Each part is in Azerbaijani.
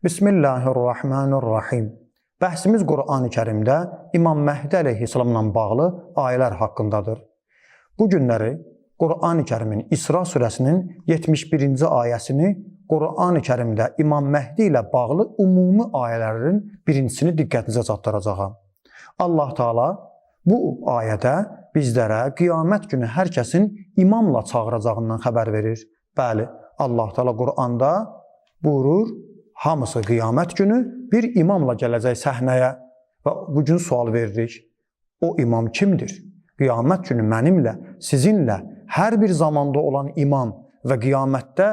Bismillahirrahmanirrahim. Bəhsimiz Qur'an-ı Kərimdə İmam Məhdi əleyhissalamla bağlı ayələr haqqındadır. Bu günləri Qur'an-ı Kərimin İsra surəsinin 71-ci ayəsini Qur'an-ı Kərimdə İmam Məhdi ilə bağlı ümumi ayələrin birincisini diqqətinizə çatdıracağam. Allah Teala bu ayədə bizlərə qiyamət günü hər kəsin imamla çağıracağından xəbər verir. Bəli, Allah Teala Qur'anda buyurur, hamısı qiyamət günü bir imamla gələcək səhnəyə və bu gün sual veririk. O imam kimdir? Qiyamət günü mənimlə, sizinlə hər bir zamanda olan imam və qiyamətdə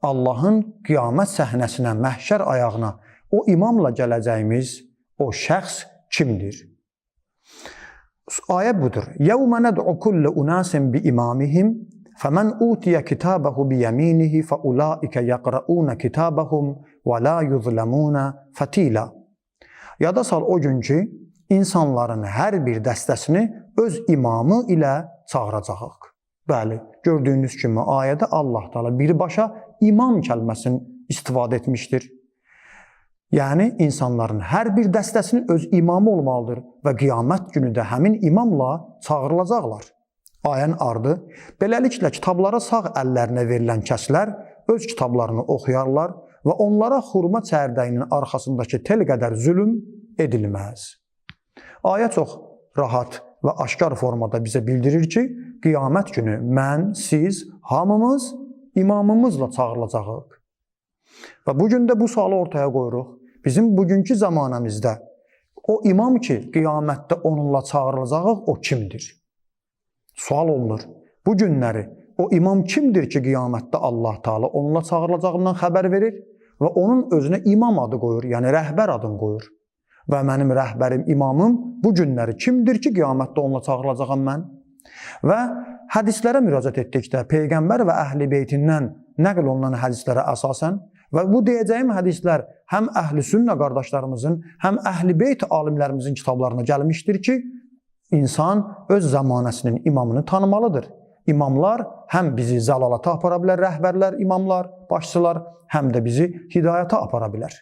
Allahın qiyamət səhnəsinə, məhşər ayağına o imamla gələcəyimiz o şəxs kimdir? Ayə budur. Yevmə nəd'u kullə unasin bi imamihim فَمَنْ أُوتِيَ كِتَابَهُ بِيَمِينِهِ فَأُولَٰئِكَ يَقْرَؤُونَ كِتَابَهُمْ وَلَا يُظْلَمُونَ فَتِيلًا. Yada sal o gün ki, insanların hər bir dəstəsini öz imamı ilə çağıracağıq. Bəli, gördüyünüz kimi ayədə Allah Teala birbaşa imam kəlməsini istifadə etmişdir. Yəni, insanların hər bir dəstəsinin öz imamı olmalıdır və qiyamət günü də həmin imamla çağırılacaqlar. Ayənin ardı, beləliklə kitablara sağ əllərinə verilən kəslər öz kitablarını oxuyarlar və onlara xurma çərdəyinin arxasındakı tel qədər zülm edilməz. Ayə çox rahat və aşkar formada bizə bildirir ki, qiyamət günü mən, siz, hamımız imamımızla çağırılacağıq. Və bugün də bu sualı ortaya qoyuruq. Bizim bugünkü zamanəmizdə o imam ki, qiyamətdə onunla çağırılacağıq, o kimdir? Sual olunur. Bu günləri o imam kimdir ki, qiyamətdə Allah Teala onunla çağırılacağından xəbər verir və onun özünə imam adı qoyur, yəni rəhbər adını qoyur. Və mənim rəhbərim, imamım bu günləri kimdir ki, qiyamətdə onunla çağırılacağam mən? Və hədislərə müraciət etdikdə Peyğəmbər və Əhl-i Beytindən nəql olunan hədislərə əsasən və bu deyəcəyim hədislər həm Əhl-i Sünnə qardaşlarımızın, həm Əhl-i Beyt alimlərimizin kitablarına gəlmişdir ki, İnsan öz zamanəsinin imamını tanımalıdır. İmamlar həm bizi zəlalata apara bilər, rəhbərlər, imamlar, başçılar, həm də bizi hidayata apara bilər.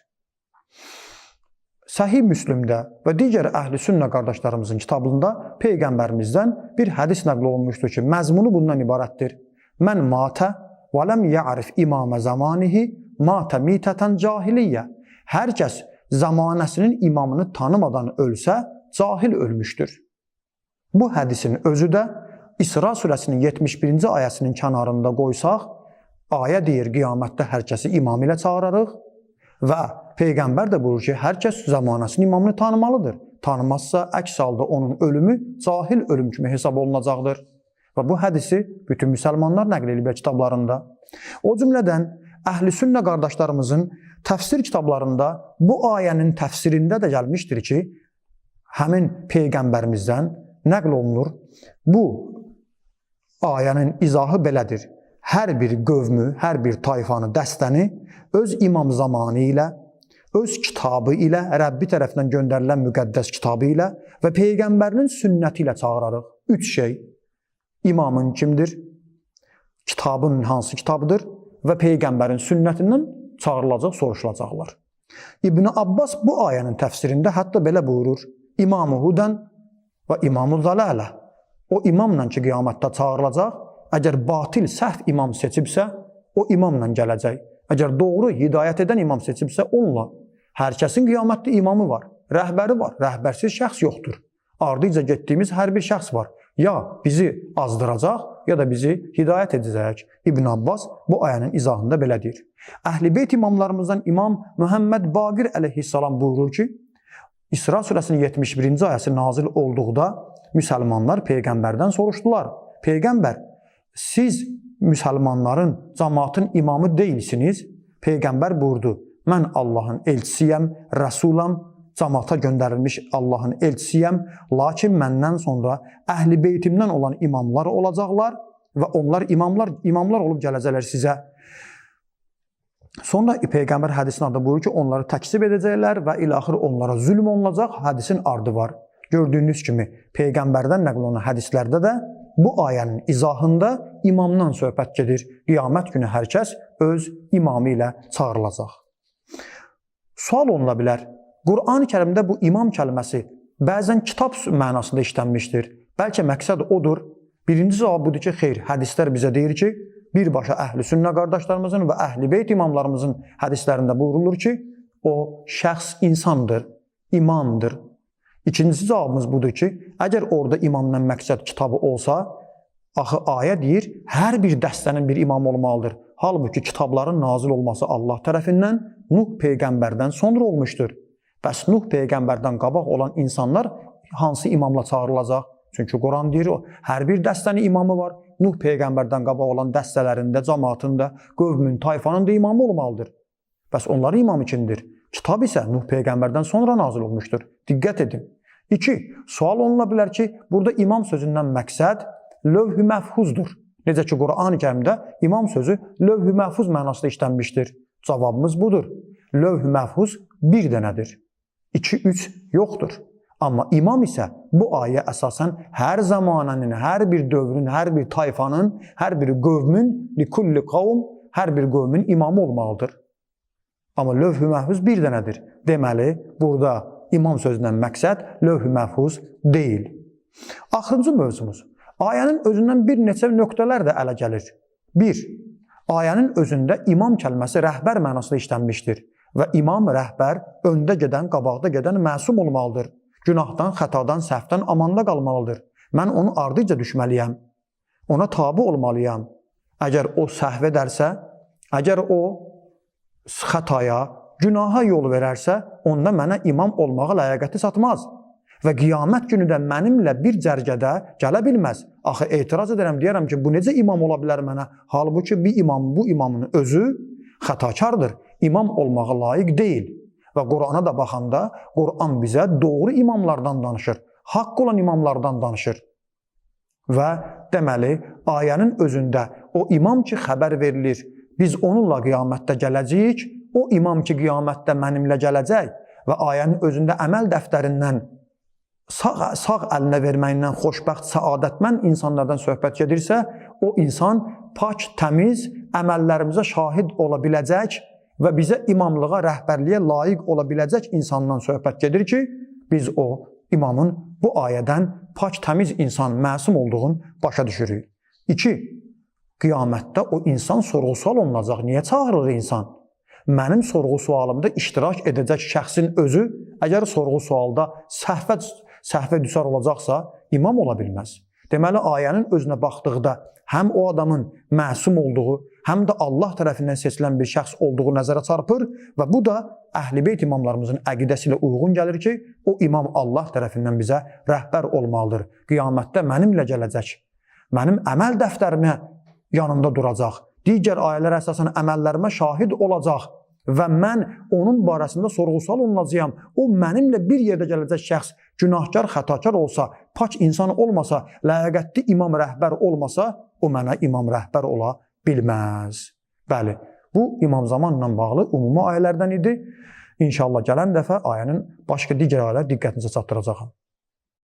Səhih Müslimdə və digər Əhl-i Sünnə qardaşlarımızın kitabında Peyğəmbərimizdən bir hədis nəql olunmuşdur ki, məzmunu bundan ibarətdir. Mən matə və ləm ya'rif imamə zamanihi matə mitətən cahiliyyə. Hər kəs zamanəsinin imamını tanımadan ölsə, cahil ölmüşdür. Bu hədisin özü də İsra surəsinin 71-ci ayəsinin kənarında qoysaq, ayə deyir, qiyamətdə hər kəsi imam ilə çağırarıq və Peyğəmbər də buyurur ki, hər kəs zamanəsinin imamını tanımalıdır. Tanımazsa, əks halda onun ölümü cahil ölüm kimi hesab olunacaqdır. Və bu hədisi bütün müsəlmanlar nəql ediblər kitablarında. O cümlədən Əhl-i Sünnə qardaşlarımızın təfsir kitablarında bu ayənin təfsirində də gəlmişdir ki, həmin Peyğəmbərimizdən nəql olunur. Bu ayənin izahı belədir. Hər bir qövmü, hər bir tayfanı, dəstəni öz imam zamanı ilə, öz kitabı ilə, Rəbbi tərəfindən göndərilən müqəddəs kitabı ilə və Peyğəmbərinin sünnəti ilə çağırarıq. Üç şey. İmamın kimdir? Kitabın hansı kitabıdır? Və Peyğəmbərin sünnətindən çağırılacaq, soruşulacaqlar. İbn Abbas bu ayənin təfsirində hətta belə buyurur. İmam-ı Hudən və İmam-ı Zalalə. O imamla ki, qiyamətdə çağırılacaq, əgər batil, səhv imam seçibsə, o imamla gələcək. Əgər doğru, hidayət edən imam seçibsə, onunla. Hər kəsin qiyamətdə imamı var, rəhbəri var, rəhbərsiz şəxs yoxdur. Ardıca getdiyimiz hər bir şəxs var. Ya bizi azdıracaq, ya da bizi hidayət edəcək. İbn Abbas bu ayənin izahında belə deyir. Əhl-i Beyt imamlarımızdan İmam Muhammed Baqir əleyhissalam buyurur ki, İsra surəsinin 71-ci ayəsi nazil olduqda müsəlmanlar Peyğəmbərdən soruşdular. Peyğəmbər, siz müsəlmanların, cəmaatın imamı deyilsiniz. Peyğəmbər buyurdu, mən Allahın elçisiyəm, rəsulam, cəmaata göndərilmiş Allahın elçisiyəm, lakin məndən sonra Əhl-i Beytimdən olan imamlar olacaqlar və onlar imamlar olub gələcəklər sizə. Sonra Peyğəmbər hədisin adı buyurur ki, onları təksib edəcəklər və ilaxır onlara zülm olunacaq, hədisin ardı var. Gördüyünüz kimi Peyğəmbərdən nəql olunan hədislərdə də bu ayənin izahında imamdan söhbət gedir. Qiyamət günü hər kəs öz imamı ilə çağırılacaq. Sual oluna bilər. Qur'an-ı Kərimdə bu imam kəlməsi bəzən kitab mənasında işlənmişdir. Bəlkə məqsəd odur. Birinci cavab budur ki, xeyr, hədislər bizə deyir ki, birbaşa əhl-i sünnə qardaşlarımızın və əhl-i beyt imamlarımızın hədislərində buyurulur ki, o şəxs insandır, imamdır. İkincisi cavabımız budur ki, əgər orada imamdan məqsəd kitabı olsa, axı ayə deyir, hər bir dəstənin bir imam olmalıdır. Halbuki kitabların nazil olması Allah tərəfindən Nuh Peyğəmbərdən sonra olmuşdur. Bəs Nuh Peyğəmbərdən qabaq olan insanlar hansı imamla çağırılacaq? Çünki Quran deyir, hər bir dəstənin imamı var. Nuh Peyğəmbərdən qabaq olan dəstələrində, cəmaatında, qövmün, tayfanın da imamı olmalıdır. Bəs onların imamı kimdir? Kitab isə Nuh Peyğəmbərdən sonra nazil olmuşdur. Diqqət edin. 2. Sual oluna bilər ki, burada imam sözündən məqsəd lövh-ü məhfuzdur. Necə ki, Quran-ı Kərimdə imam sözü lövh-ü məhfuz mənasında işlənmişdir. Cavabımız budur. Lövh-ü məhfuz bir dənədir. 2-3 yoxdur. Amma imam isə bu ayə əsasən hər zamanənin, hər bir dövrün, hər bir tayfanın, hər bir qövmün, likulli qavm, hər bir qövmün imamı olmalıdır. Amma lövh-ü məhfuz bir dənədir. Deməli, burada imam sözündən məqsəd lövh-ü məhfuz deyil. Axırıncı mövzumuz. Ayənin özündən bir neçə nöqtələr də ələ gəlir. 1. Ayənin özündə imam kəlməsi rəhbər mənasında işlənmişdir. Və imam, rəhbər, öndə gedən, qabaqda gedən məsum olmalıdır. Günahdan, xətadan, səhvdən amanda qalmalıdır. Mən onu ardıca düşməliyəm. Ona tabi olmalıyam. Əgər o səhv edərsə, əgər o xətaya, günaha yol verərsə, onda mənə imam olmağa ləyaqəti çatmaz. Və qiyamət günü də mənimlə bir cərgədə gələ bilməz. Axı, etiraz edərəm, deyərəm ki, bu necə imam ola bilər mənə? Halbuki bu imamın özü xətakardır. İmam olmağa layiq deyil. Və Qurana da baxanda, Quran bizə doğru imamlardan danışır. Haqq olan imamlardan danışır. Və deməli, ayənin özündə o imam ki, xəbər verilir, biz onunla qiyamətdə gələcəyik, o imam ki, qiyamətdə mənimlə gələcək və ayənin özündə əməl dəftərindən sağ əlinə verməyindən xoşbəxt, səadətmən insanlardan söhbət gedirsə, o insan pak, təmiz, əməllərimizə şahid ola biləcək və bizə imamlığa, rəhbərliyə layiq ola biləcək insandan söhbət gedir ki, biz o imamın bu ayədən pak, təmiz insan, məsum olduğunu başa düşürük. 2. Qiyamətdə o insan sorğu-sual olunacaq. Niyə çağırılır insan? Mənim sorğu-sualımda iştirak edəcək şəxsin özü, əgər sorğu-sualda səhvə düşər olacaqsa, imam ola bilməz. Deməli, ayənin özünə baxdıqda həm o adamın məsum olduğu, həm də Allah tərəfindən seçilən bir şəxs olduğu nəzərə çarpır və bu da Əhl-i Beyt imamlarımızın əqidəsi ilə uyğun gəlir ki, o imam Allah tərəfindən bizə rəhbər olmalıdır. Qiyamətdə mənimlə gələcək, mənim əməl dəftərimə yanımda duracaq, digər ayələr əsasən əməllərimə şahid olacaq və mən onun barəsində sorğu-sual olunacağam. O mənimlə bir yerdə gələcək şəxs günahkar, xətakar olsa, pak insan olmasa, ləyaqətli imam rəhbər olmasa, o mənə imam rəhbər ola bilməz. Bəli, bu imam zamanla bağlı ümumi ayələrdən idi. İnşallah gələn dəfə ayənin başqa digər ayələr diqqətinizə çatdıracağam.